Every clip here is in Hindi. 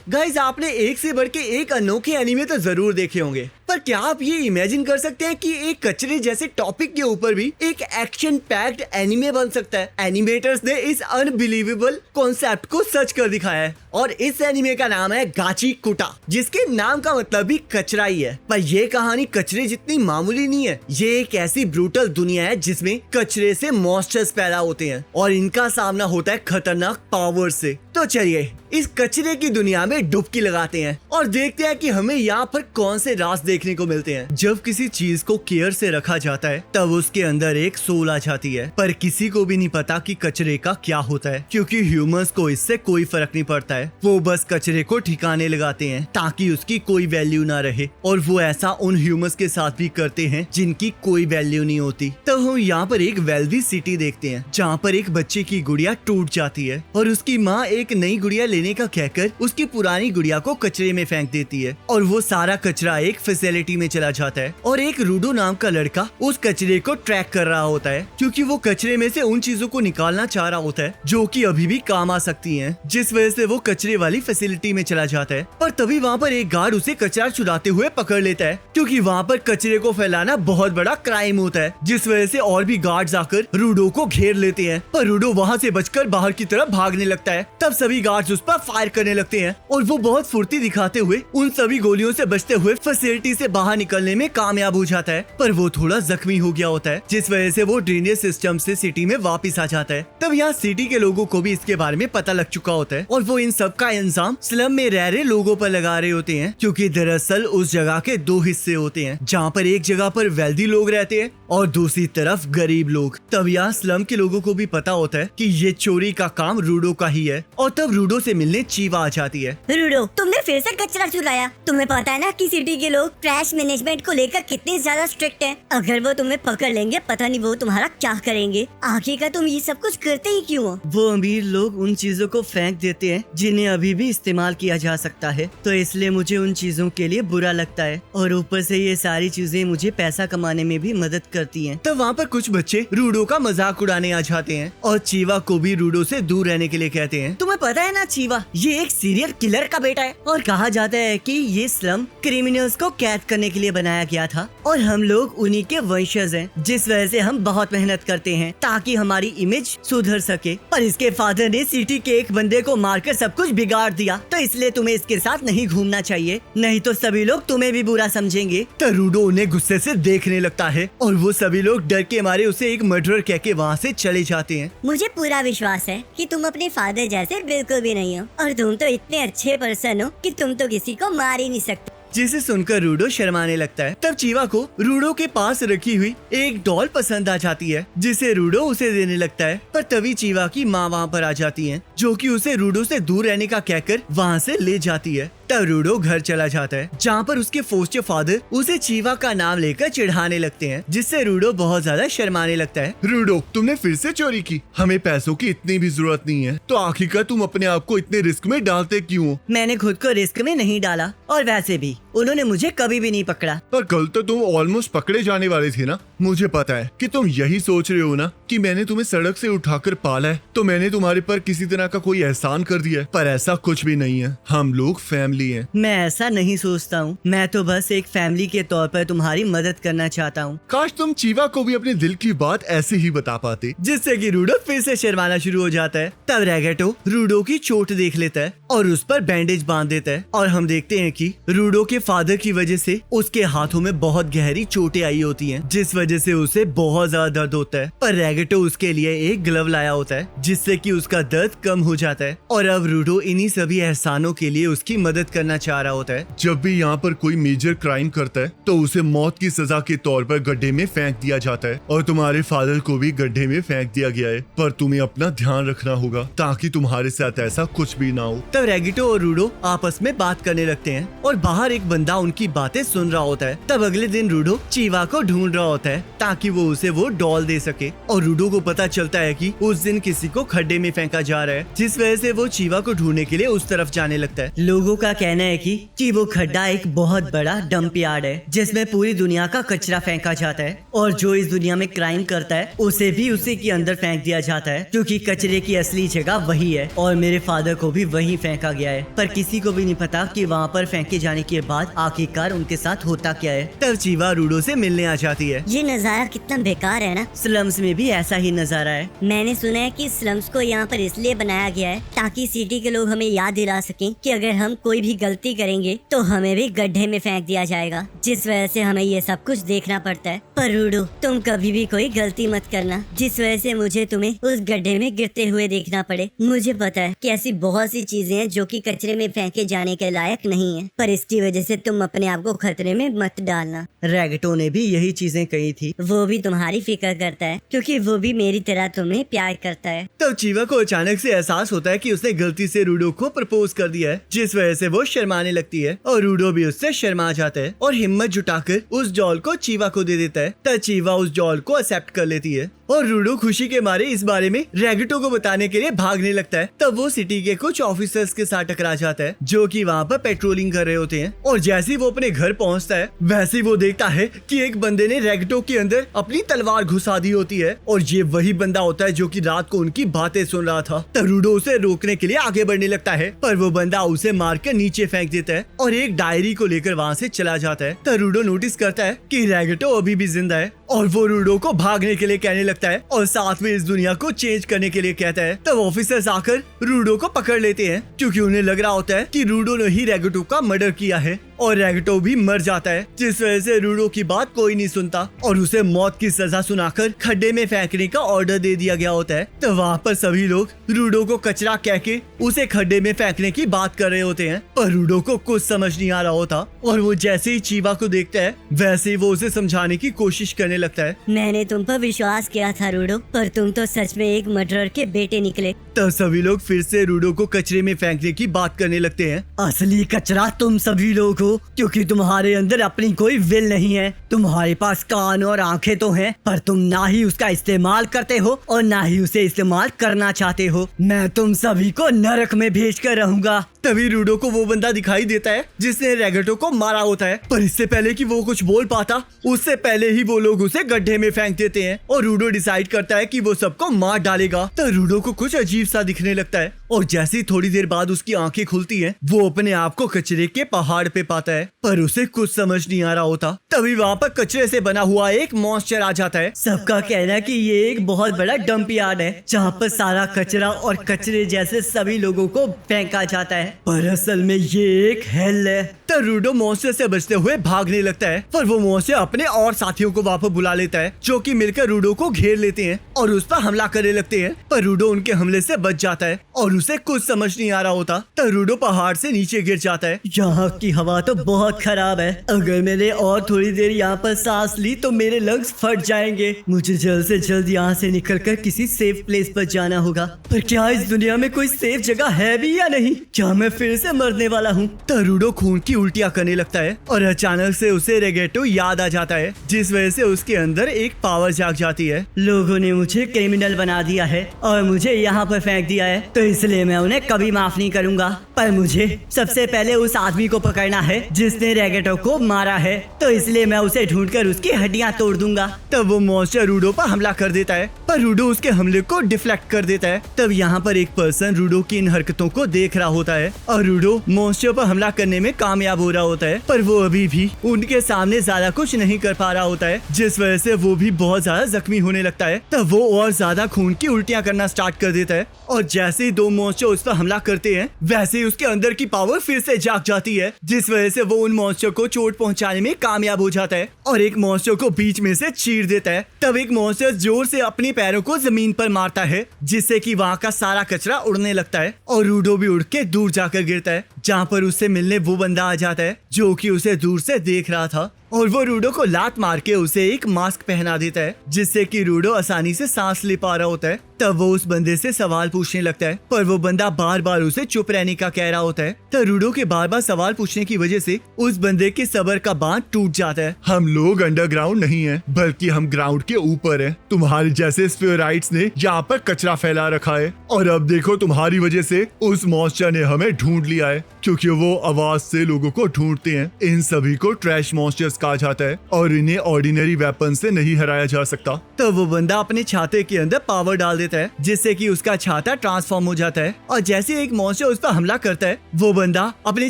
गाइस, आपने एक से बढ़ के एक अनोखे एनीमे तो जरूर देखे होंगे, पर क्या आप ये इमेजिन कर सकते हैं कि एक कचरे जैसे टॉपिक के ऊपर भी एक एक्शन पैक्ड एनीमे बन सकता है। एनिमेटर्स ने इस अनबिलीवेबल कॉन्सेप्ट को सच कर दिखाया है और इस एनीमे का नाम है गाची कुटा, जिसके नाम का मतलब भी कचरा ही है। पर ये कहानी कचरे जितनी मामूली नहीं है। ये एक ऐसी ब्रूटल दुनिया है जिसमें कचरे से मॉन्स्टर्स पैदा होते हैं और इनका सामना होता है खतरनाक पावर से। तो चलिए इस कचरे की दुनिया में डुबकी लगाते हैं और देखते हैं कि हमें यहाँ पर कौन से राज देखने को मिलते हैं। जब किसी चीज को केयर से रखा जाता है तब उसके अंदर एक सोल आ जाती है, पर किसी को भी नहीं पता कि कचरे का क्या होता है, क्योंकि ह्यूमंस को इससे कोई फर्क नहीं पड़ता है। वो बस कचरे को ठिकाने लगाते हैं ताकि उसकी कोई वैल्यू ना रहे, और वो ऐसा उन ह्यूमंस के साथ भी करते हैं जिनकी कोई वैल्यू नहीं होती। तो हम यहाँ पर एक वेल्दी सिटी देखते हैं जहाँ पर एक बच्चे की गुड़िया टूट जाती है और उसकी माँ एक नई गुड़िया लेने का कहकर उसकी पुरानी गुड़िया को कचरे में फेंक देती है और वो सारा कचरा एक फैसिलिटी में चला जाता है। और एक रूडो नाम का लड़का उस कचरे को ट्रैक कर रहा होता है, क्योंकि वो कचरे में से उन चीजों को निकालना चाह रहा होता है जो कि अभी भी काम आ सकती हैं, जिस वजह से वो कचरे वाली फैसिलिटी में चला जाता है। पर तभी वहाँ पर एक गार्ड उसे कचरा चुराते हुए पकड़ लेता है, क्योंकि वहाँ पर कचरे को फैलाना बहुत बड़ा क्राइम होता है, जिस वजह से और भी गार्ड्स आकर रूडो को घेर लेते हैं। पर रूडो वहाँ से बचकर बाहर की तरफ भागने लगता है। तब सभी गार्ड्स उस पर फायर करने लगते हैं और वो बहुत फुर्ती दिखाते हुए उन सभी गोलियों से बचते हुए फैसिलिटी से बाहर निकलने में कामयाब हो जाता है। पर वो थोड़ा जख्मी हो गया होता है, जिस वजह से वो ड्रेनेज सिस्टम से सिटी में वापस आ जाता है। तब यहाँ सिटी के लोगों को भी इसके बारे में पता लग चुका होता है और वो इन सब का इंजाम स्लम में रह रहे लोगों पर लगा रहे होते हैं, क्योंकि दरअसल उस जगह के दो हिस्से होते हैं, जहाँ पर एक जगह पर वेल्दी लोग रहते हैं और दूसरी तरफ गरीब लोग। तब यहाँ स्लम के लोगों को भी पता होता है कि ये चोरी का काम रूडो का ही है, और तब रूडो से मिलने चीवा आ जाती है। रूडो, तुमने फिर से कचरा चुराया। तुम्हें पता है ना कि सिटी के लोग ट्रैश मैनेजमेंट को लेकर कितने ज्यादा स्ट्रिक्ट हैं। अगर वो तुम्हें पकड़ लेंगे, पता नहीं वो तुम्हारा क्या करेंगे। आखिर का तुम ये सब कुछ करते ही क्यों हो? वो अमीर लोग उन चीजों को फेंक देते हैं जिन्हें अभी भी इस्तेमाल किया जा सकता है, तो इसलिए मुझे उन चीजों के लिए बुरा लगता है, और ऊपर से ये सारी चीजें मुझे पैसा कमाने में भी मदद करती हैं। तब वहाँ पर कुछ बच्चे रूडो का मजाक उड़ाने आ जाते हैं और चीवा को भी रूडो से दूर रहने के लिए कहते हैं। तुम्हें पता है ना चीवा, ये एक सीरियल किलर का बेटा है और कहा जाता है कि ये स्लम क्रिमिनल्स को कैद करने के लिए बनाया गया था और हम लोग उन्हीं के वंशज हैं, जिस वजह से हम बहुत मेहनत करते हैं ताकि हमारी इमेज सुधर सके। पर इसके फादर ने सिटी के एक बंदे को मारकर सब कुछ बिगाड़ दिया, तो इसलिए तुम्हें इसके साथ नहीं घूमना चाहिए, नहीं तो सभी लोग तुम्हें भी बुरा समझेंगे। तो रूडो उन्हें गुस्से से देखने लगता है और वो सभी लोग डर के मारे उसे एक मर्डरर कह के वहाँ से चले जाते हैं। मुझे पूरा विश्वास है कि तुम अपने फादर जैसे बिल्कुल भी नहीं हो, और तुम तो इतने अच्छे पर्सन हो कि तुम तो किसी को मार ही नहीं सकते। जिसे सुनकर रूडो शर्माने लगता है। तब चीवा को रूडो के पास रखी हुई एक डॉल पसंद आ जाती है, जिसे रूडो उसे देने लगता है। पर तभी चीवा की माँ वहाँ पर आ जाती है, जो कि उसे रूडो से दूर रहने का कहकर वहाँ से ले जाती है। तब रूडो घर चला जाता है, जहाँ पर उसके फोस्टर फादर उसे चीवा का नाम लेकर चिढ़ाने लगते हैं, जिससे रूडो बहुत ज्यादा शर्माने लगता है। रूडो, तुमने फिर से चोरी की? हमें पैसों की इतनी भी जरूरत नहीं है, तो आखिरकार तुम अपने आप को इतने रिस्क में डालते क्यों हो? मैंने खुद को रिस्क में नहीं डाला, और वैसे भी उन्होंने मुझे कभी भी नहीं पकड़ा। पर कल तो तुम ऑलमोस्ट पकड़े जाने वाले थे ना। मुझे पता है कि तुम यही सोच रहे हो ना कि मैंने तुम्हें सड़क से उठाकर पाला है, तो मैंने तुम्हारे पर किसी तरह का कोई एहसान कर दिया है। पर ऐसा कुछ भी नहीं है, हम लोग फैमिली हैं। मैं ऐसा नहीं सोचता हूँ, मैं तो बस एक फैमिली के तौर पर तुम्हारी मदद करना चाहता हूँ। काश तुम चीवा को भी अपने दिल की बात ऐसे ही बता पाते। जिससे कि रूडो फिर से शर्माना शुरू हो जाता है। तब रैगेटो रूडो की चोट देख लेता है और उस पर बैंडेज बांध देता है, और हम देखते हैं कि रूडो के फादर की वजह से उसके हाथों में बहुत गहरी चोटें आई होती हैं, जिस वजह से उसे बहुत ज्यादा दर्द होता है। पर रैगेटो उसके लिए एक ग्लव लाया होता है, जिससे कि उसका दर्द कम हो जाता है, और अब रूडो इन्हीं सभी एहसानों के लिए उसकी मदद करना चाह रहा होता है। जब भी यहाँ पर कोई मेजर क्राइम करता है तो उसे मौत की सजा के तौर पर गड्ढे में फेंक दिया जाता है, और तुम्हारे फादर को भी गड्ढे में फेंक दिया गया है। पर तुम्हें अपना ध्यान रखना होगा ताकि तुम्हारे साथ ऐसा कुछ भी ना हो। तब रैगेटो और रूडो आपस में बात करने लगते हैं और बाहर एक बंदा उनकी बातें सुन रहा होता है। तब अगले दिन रूडो चीवा को ढूंढ रहा होता है ताकि वो उसे वो डॉल दे सके, और रूडो को पता चलता है कि उस दिन किसी को खड्डे में फेंका जा रहा है, जिस वजह से वो चीवा को ढूंढने के लिए उस तरफ जाने लगता है। लोगों का कहना है कि वो खड्डा एक बहुत बड़ा डंप यार्ड है जिसमें पूरी दुनिया का कचरा फेंका जाता है और जो इस दुनिया में क्राइम करता है उसे भी उसी के अंदर फेंक दिया जाता है, क्योंकि कचरे की असली जगह वही है और मेरे फादर को भी वही फेंका गया है। पर किसी को भी नहीं पता कि वहाँ पर फेंके जाने के बाद आखिरकार उनके साथ होता क्या है। तब चीवा रूडो से मिलने आ जाती है। ये नजारा कितना बेकार है ना। स्लम्स में भी ऐसा ही नजारा है। मैंने सुना है कि स्लम्स को यहाँ पर इसलिए बनाया गया है ताकि सिटी के लोग हमें याद दिला सकें कि अगर हम कोई भी गलती करेंगे तो हमें भी गड्ढे में फेंक दिया जाएगा, जिस वजह से हमें ये सब कुछ देखना पड़ता है। पर रूडो, तुम कभी भी कोई गलती मत करना जिस वजह से मुझे तुम्हें उस गड्ढे में गिरते हुए देखना पड़े। मुझे पता है कि ऐसी बहुत सी चीजें हैं जो कि कचरे में फेंके जाने के लायक नहीं है, पर इसकी वजह से तुम अपने आप को खतरे में मत डालना। रैगटो ने भी यही चीजें कही थी। वो भी तुम्हारी फिक्र करता है क्योंकि वो भी मेरी तरह तुम्हें प्यार करता है। तब चीवा को अचानक से एहसास होता है कि उसने गलती से रूडो को प्रपोज कर दिया है, जिस वजह से वो शर्माने लगती है और रूडो भी उससे शर्मा जाता है और हिम्मत जुटाकर उस डॉल को चीवा को दे देता है। तब चीवा उस डॉल को एक्सेप्ट कर लेती है और रूडो खुशी के मारे इस बारे में रैगटो को बताने के लिए भागने लगता है। तब वो सिटी के कुछ ऑफिसर्स के साथ टकरा जाता है जो कि वहाँ पर पेट्रोलिंग कर रहे होते हैं और जैसे ही वो अपने घर पहुँचता है वैसे ही वो देखता है कि एक बंदे ने रैगटो के अंदर अपनी तलवार घुसा दी होती है और ये वही बंदा होता है जो कि रात को उनकी बातें सुन रहा था। तब रूडो उसे रोकने के लिए आगे बढ़ने लगता है, पर वो बंदा उसे मार कर नीचे फेंक देता है और एक डायरी को लेकर वहाँ से चला जाता है। तब रूडो नोटिस करता है कि रैगटो अभी भी जिंदा है और वो रूडो को भागने के लिए कहने लगता है और साथ में इस दुनिया को चेंज करने के लिए कहता है। तब ऑफिसर्स आकर रूडो को पकड़ लेते हैं क्योंकि उन्हें लग रहा होता है कि रूडो ने ही रैगटो का मर्डर किया है और रैगटो भी मर जाता है, जिस वजह से रूडो की बात कोई नहीं सुनता और उसे मौत की सजा सुनाकर खड्डे में फेंकने का ऑर्डर दे दिया गया होता है। तो वहाँ पर सभी लोग रूडो को कचरा कह के उसे खड्डे में फेंकने की बात कर रहे होते हैं, पर रूडो को कुछ समझ नहीं आ रहा होता और वो जैसे ही चीवा को देखता है वैसे ही वो उसे समझाने की कोशिश करने लगता है। मैंने तुम पर विश्वास किया था रूडो, पर तुम तो सच में एक मर्डरर के बेटे निकले। तब सभी लोग फिर से रूडो को कचरे में फेंकने की बात करने लगते हैं। असली कचरा तुम सभी लोग हो, क्योंकि तुम्हारे अंदर अपनी कोई विल नहीं है। तुम्हारे पास कान और आंखें तो हैं, पर तुम ना ही उसका इस्तेमाल करते हो और ना ही उसे इस्तेमाल करना चाहते हो। मैं तुम सभी को नरक में भेज कर रहूंगा। तभी रूडो को वो बंदा दिखाई देता है जिसने रैगटो को मारा होता है, पर इससे पहले कि वो कुछ बोल पाता उससे पहले ही वो लोग उसे गड्ढे में फेंक देते हैं और रूडो डिसाइड करता है कि वो सबको मार डालेगा। तो रूडो को कुछ अजीब सा दिखने लगता है और जैसे ही थोड़ी देर बाद उसकी आंखें खुलती हैं, वो अपने आप को कचरे के पहाड़ पे पाता है, पर उसे कुछ समझ नहीं आ रहा होता। तभी वहाँ पर कचरे से बना हुआ एक मॉन्स्टर आ जाता है। सबका कहना है कि ये एक बहुत बड़ा डंप यार्ड है जहाँ पर सारा कचरा और कचरे जैसे सभी लोगों को फेंका जाता है, पर असल में ये एक हेल है। तब रूडो मॉन्स्टर से बचते हुए भागने लगता है, पर वो मॉन्स्टर अपने और साथियों को वापस बुला लेता है जो कि मिलकर रूडो को घेर लेते हैं और उस पर हमला करने लगते हैं, पर रूडो उनके हमले से बच जाता है और उसे कुछ समझ नहीं आ रहा होता। तब रूडो पहाड़ से नीचे गिर जाता है। यहाँ की हवा तो बहुत खराब है। अगर मैंने और थोड़ी देर यहाँ पर सांस ली तो मेरे लंग्स फट जाएंगे। मुझे जल्द से जल्द यहाँ से निकलकर किसी सेफ प्लेस पर जाना होगा। पर क्या इस दुनिया में कोई सेफ जगह है भी या नहीं? क्या मैं फिर से मरने वाला हूँ? तब रूडो खून की उल्टियाँ करने लगता है और अचानक से उसे रैगटो याद आ जाता है, जिस वजह से उसके अंदर एक पावर जाग जाती है। लोगों ने मुझे क्रिमिनल बना दिया है और मुझे यहाँ पर फेंक दिया है, तो इसलिए मैं उन्हें कभी माफ नहीं करूँगा। पर मुझे सबसे पहले उस आदमी को पकड़ना है जिसने रैगटो को मारा है, तो इसलिए मैं उसे ढूंढकर उसकी हड्डियाँ तोड़ दूंगा। तब वो मॉन्स्टर रूडो पर हमला कर देता है, पर रूडो उसके हमले को डिफ्लेक्ट कर देता है। तब यहाँ पर एक पर्सन रूडो की इन हरकतों को देख रहा होता है और रूडो मॉन्स्टर पर हमला करने में कामयाब हो रहा होता है, पर वो अभी भी उनके सामने ज्यादा कुछ नहीं कर पा रहा होता है, जिस वजह से वो भी बहुत ज्यादा जख्मी होने लगता है। तब वो और ज्यादा खून की उल्टियाँ करना स्टार्ट कर देता है और जैसे ही दो मॉन्स्टर उस पर हमला करते हैं वैसे ही उसके अंदर की पावर फिर से जाग जाती है, जिस वजह से वो उन मॉन्स्टर को चोट पहुंचाने में कामयाब हो जाता है और एक मॉन्स्टर को बीच में से चीर देता है। तब एक मॉन्स्टर जोर से अपने पैरों को जमीन पर मारता है, जिससे कि वहाँ का सारा कचरा उड़ने लगता है और रूडो भी उड़ के दूर जाकर गिरता है, जहाँ पर उससे मिलने वो बंदा आ जाता है जो कि उसे दूर से देख रहा था। और वो रूडो को लात मार के उसे एक मास्क पहना देता है, जिससे कि रूडो आसानी से सांस ले पा रहा होता है। तब वो उस बंदे से सवाल पूछने लगता है, पर वो बंदा बार बार उसे चुप रहने का कह रहा होता है। तो रूडो के बार बार सवाल पूछने की वजह से उस बंदे के सब्र का बांध टूट जाता है। हम लोग अंडरग्राउंड नहीं हैं, बल्कि हम ग्राउंड के ऊपर हैं। तुम्हारे जैसे स्फीयराइट्स ने यहाँ पर कचरा फैला रखा है, और अब देखो तुम्हारी वजह से उस मॉन्स्टर ने हमें ढूंढ लिया है, क्योंकि वो आवाज से लोगों को ढूंढते हैं। इन सभी को ट्रैश मॉन्स्टर्स कहा जाता है, और इन्हें ऑर्डिनरी वेपन से नहीं हराया जा सकता। तो वो बंदा अपने छाते के अंदर पावर डाल देता है, जिससे कि उसका छाता ट्रांसफॉर्म हो जाता है। और जैसे एक मॉन्स्टर उस पर हमला करता है, वो बंदा अपने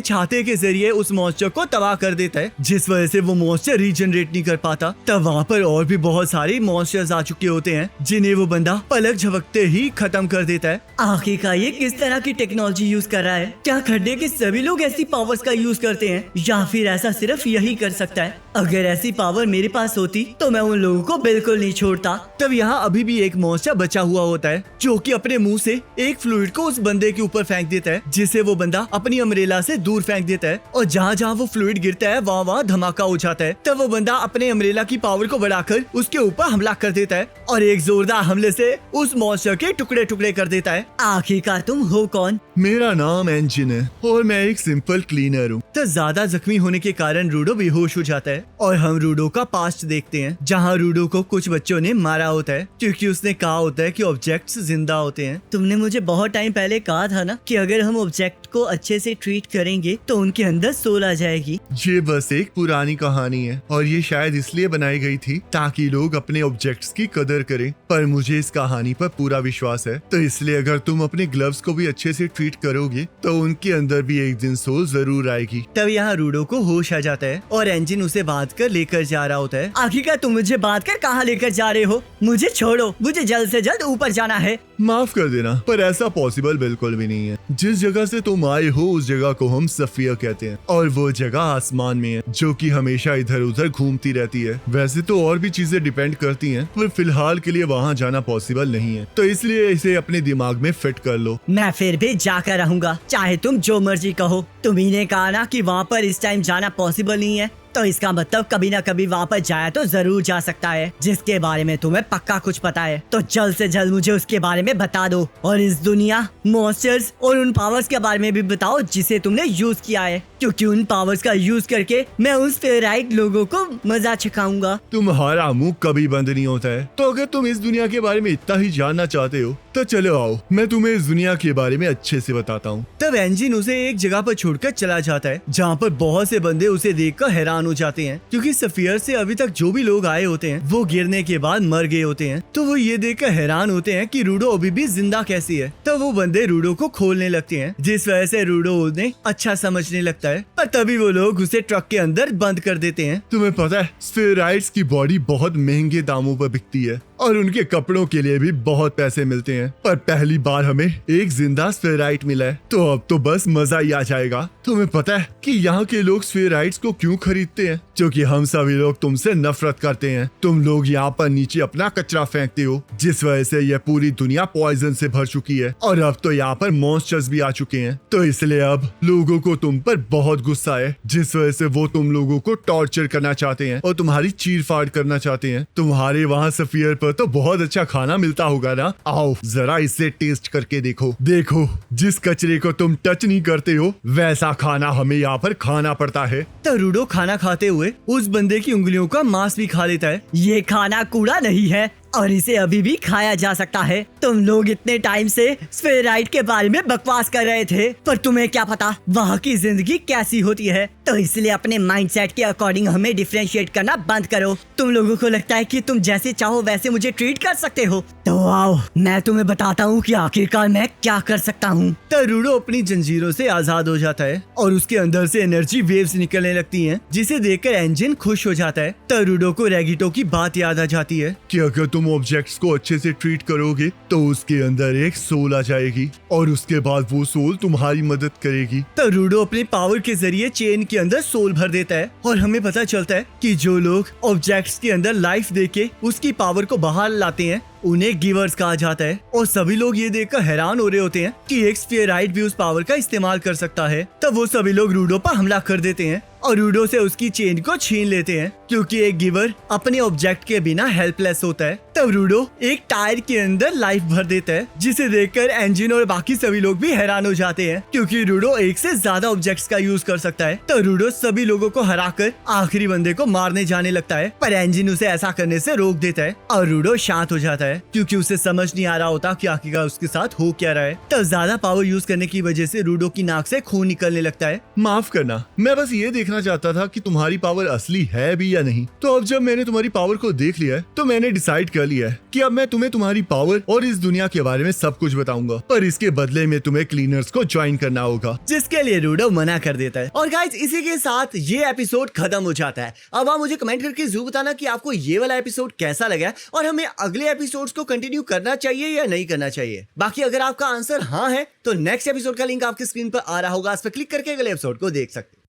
छाते के जरिए उस मॉन्स्टर को तबाह कर देता है, जिस वजह से वो मॉन्स्टर रीजनरेट नहीं कर पाता। तब वहाँ पर और भी बहुत सारे मॉन्स्टर्स आ चुके होते हैं, जिन्हें वो बंदा पलक झपकते ही खत्म कर देता है। आखिरकार ये किस तरह की टेक्नोलॉजी यूज कर रहा है? क्या खड्डे के सभी लोग ऐसी पावर्स का यूज करते हैं, या फिर ऐसा सिर्फ यही कर सकता है? अगर ऐसी पावर मेरे पास होती तो मैं उन लोगों को बिल्कुल नहीं छोड़ता। तब यहाँ अभी भी एक मॉन्स्टर बचा हुआ होता है, जो कि अपने मुंह से एक फ्लूइड को उस बंदे के ऊपर फेंक देता है, जिसे वो बंदा अपनी अम्ब्रेला से दूर फेंक देता है। और जहाँ जहाँ वो फ्लूइड गिरता है वहाँ धमाका हो जाता है। तब वो बंदा अपने अम्ब्रेला की पावर को बढ़ाकर उसके ऊपर हमला कर देता है, और एक जोरदार हमले से उस मॉन्स्टर के टुकड़े टुकड़े कर देता है। आखिरकार तुम हो कौन? मेरा नाम एंजिन है, और मैं एक सिंपल क्लीनर हूँ। तो ज्यादा जख्मी होने के कारण रूडो बेहोश हो जाता है, और हम रूडो का पास्ट देखते हैं, जहाँ रूडो को कुछ बच्चों ने मारा होता है, क्योंकि उसने कहा होता है कि ऑब्जेक्ट्स जिंदा होते हैं। तुमने मुझे बहुत टाइम पहले कहा था ना कि अगर हम ऑब्जेक्ट को अच्छे से ट्रीट करेंगे तो उनके अंदर सोल आ जाएगी। ये बस एक पुरानी कहानी है, और ये शायद इसलिए बनाई गई थी ताकि लोग अपने ऑब्जेक्ट्स की कदर करें। पर मुझे इस कहानी पर पूरा विश्वास है, तो इसलिए अगर तुम अपने ग्लव्स को भी अच्छे से ट्रीट करोगे तो उनके अंदर भी एक दिन सोल जरूर आएगी। तब यहाँ रूडो को होश आ जाता है, और एंजिन उसे बांध कर लेकर जा रहा होता है। आखिरकार तुम मुझे बांध कर कहाँ लेकर जा रहे हो? मुझे छोड़ो, मुझे जल्द से जल्द ऊपर जाना है। माफ कर देना, पर ऐसा पॉसिबल बिल्कुल भी नहीं है। जिस जगह से तुम आए हो उस जगह को हम सफिया कहते हैं, और वो जगह आसमान में है, जो कि हमेशा इधर उधर घूमती रहती है। वैसे तो और भी चीजें डिपेंड करती हैं, पर फिलहाल के लिए वहाँ जाना पॉसिबल नहीं है, तो इसलिए इसे अपने दिमाग में फिट कर लो। मैं फिर भी जाकर रहूंगा, चाहे तुम जो मर्जी कहो। तुम्ही ने कहा ना कि वहाँ पर इस टाइम जाना पॉसिबल नहीं है, तो इसका मतलब कभी ना कभी वहाँ पर जाया तो जरूर जा सकता है, जिसके बारे में तुम्हें पक्का कुछ पता है। तो जल्द से जल्द मुझे उसके बारे में बता दो, और इस दुनिया, मॉन्स्टर्स और उन पावर्स के बारे में भी बताओ जिसे तुमने यूज किया है, क्योंकि उन पावर्स का यूज करके मैं उन स्फीयराइट लोगों को मजा चखाऊंगा। तुम्हारा मुंह कभी बंद नहीं होता है। तो अगर तुम इस दुनिया के बारे में इतना ही जानना चाहते हो तो चलो आओ, मैं तुम्हें इस दुनिया के बारे में अच्छे से बताता हूँ। तब एंजिन उसे एक जगह पर छोड़कर चला जाता है, जहाँ पर बहुत से बंदे उसे देखकर हैरान हो जाते हैं, क्योंकि सफियर से अभी तक जो भी लोग आए होते हैं वो गिरने के बाद मर गए होते हैं। तो वो ये देखकर हैरान होते हैं कि रूडो अभी भी जिंदा कैसी है। तब वो बंदे रूडो को खोलने लगते हैं, जिस वजह से रूडो उन्हें अच्छा समझने लगता है, पर तभी वो लोग उसे ट्रक के अंदर बंद कर देते हैं। तुम्हें पता है, स्फीयराइट्स की बॉडी बहुत महंगे दामों पर बिकती है, और उनके कपड़ों के लिए भी बहुत पैसे मिलते हैं। पर पहली बार हमें एक जिंदा स्फीयराइट मिला है, तो अब तो बस मजा ही आ जाएगा। तुम्हें पता है कि यहाँ के लोग स्फीयराइट्स को क्यों खरीदते हैं? क्योंकि हम सभी लोग तुमसे नफरत करते हैं। तुम लोग यहाँ पर नीचे अपना कचरा फेंकते हो, जिस वजह से यह पूरी दुनिया पॉइजन से भर चुकी है, और अब तो यहाँ पर मॉन्स्टर्स भी आ चुके हैं। तो इसलिए अब लोगों को तुम पर बहुत गुस्सा है, जिस वजह से वो तुम लोगों को टॉर्चर करना चाहते हैं और तुम्हारी चीर फाड़ करना चाहते हैं। तुम्हारे वहाँ सफियर पर तो बहुत अच्छा खाना मिलता होगा ना? आओ जरा इसे टेस्ट करके देखो। देखो, जिस कचरे को तुम टच नहीं करते हो वैसा खाना हमें यहाँ पर खाना पड़ता है। तो रूडो खाना खाते हुए उस बंदे की उंगलियों का मांस भी खा लेता है। ये खाना कूड़ा नहीं है, और इसे अभी भी खाया जा सकता है। तुम लोग इतने टाइम से स्फीयराइट के बारे में बकवास कर रहे थे, पर तुम्हें क्या पता वहाँ की जिंदगी कैसी होती है। तो इसलिए अपने माइंडसेट के अकॉर्डिंग हमें डिफरेंशिएट करना बंद करो। तुम लोगों को लगता है कि तुम जैसे चाहो वैसे मुझे ट्रीट कर सकते हो, तो आओ मैं तुम्हें बताता हूँ कि आखिरकार मैं क्या कर सकता हूँ। तो रूडो अपनी जंजीरों से आजाद हो जाता है, और उसके अंदर से एनर्जी वेव्स निकलने लगती हैं, जिसे देखकर एंजिन खुश हो जाता है। तो रूडो को रेगिटो की बात याद आ जाती है कि अगर तुम ऑब्जेक्ट्स को अच्छे से ट्रीट करोगे तो उसके अंदर एक सोल आ जाएगी, और उसके बाद वो सोल तुम्हारी मदद करेगी। तो रूडो अपने पावर के जरिए चेन के अंदर सोल भर देता है, और हमें पता चलता है कि जो लोग ऑब्जेक्ट्स के अंदर लाइफ देके उसकी पावर को बाहर लाते हैं उन्हें गिवर्स कहा जाता है। और सभी लोग ये देखकर हैरान हो रहे होते हैं कि एक स्फीयराइट भी उस पावर का इस्तेमाल कर सकता है। तब वो सभी लोग रूडो पर हमला कर देते हैं, और रूडो से उसकी चेन को छीन लेते हैं, क्योंकि एक गिवर अपने ऑब्जेक्ट के बिना हेल्पलेस होता है। तब रूडो एक टायर के अंदर लाइफ भर देता है, जिसे देखकर एंजिन और बाकी सभी लोग भी हैरान हो जाते हैं, क्योंकि रूडो एक से ज्यादा ऑब्जेक्ट्स का यूज कर सकता है। तो रूडो सभी लोगों को हराकर आखिरी बंदे को मारने जाने लगता है, पर एंजिन उसे ऐसा करने से रोक देता है और रूडो शांत हो जाता है, क्योंकि उसे समझ नहीं आ रहा होता कि आखिरकार उसके साथ हो क्या रहा है। तब ज्यादा पावर यूज करने की वजह से रूडो की नाक से खून निकलने लगता है। माफ करना, मैं बस ये देखना चाहता था कि तुम्हारी पावर असली है भी या नहीं। तो अब जब मैंने तुम्हारी पावर को देख लिया है, तो मैंने डिसाइड कर लिया है कि अब मैं तुम्हें तुम्हारी पावर और इस दुनिया के बारे में सब कुछ बताऊंगा, पर इसके बदले में तुम्हें क्लीनर्स को ज्वाइन करना होगा। जिसके लिए रूडो मना कर देता है। और गाइस, इसी के साथ ये एपिसोड खत्म हो जाता है। अब आप मुझे कमेंट करके जरूर बताना कि आपको ये वाला एपिसोड कैसा लगा और हमें अगले एपिसोड्स को कंटिन्यू करना चाहिए या नहीं करना चाहिए। बाकी अगर आपका आंसर हाँ है तो नेक्स्ट एपिसोड का लिंक आपकी स्क्रीन पर आ रहा होगा, उस पर क्लिक करके अगले एपिसोड को देख सकते हैं।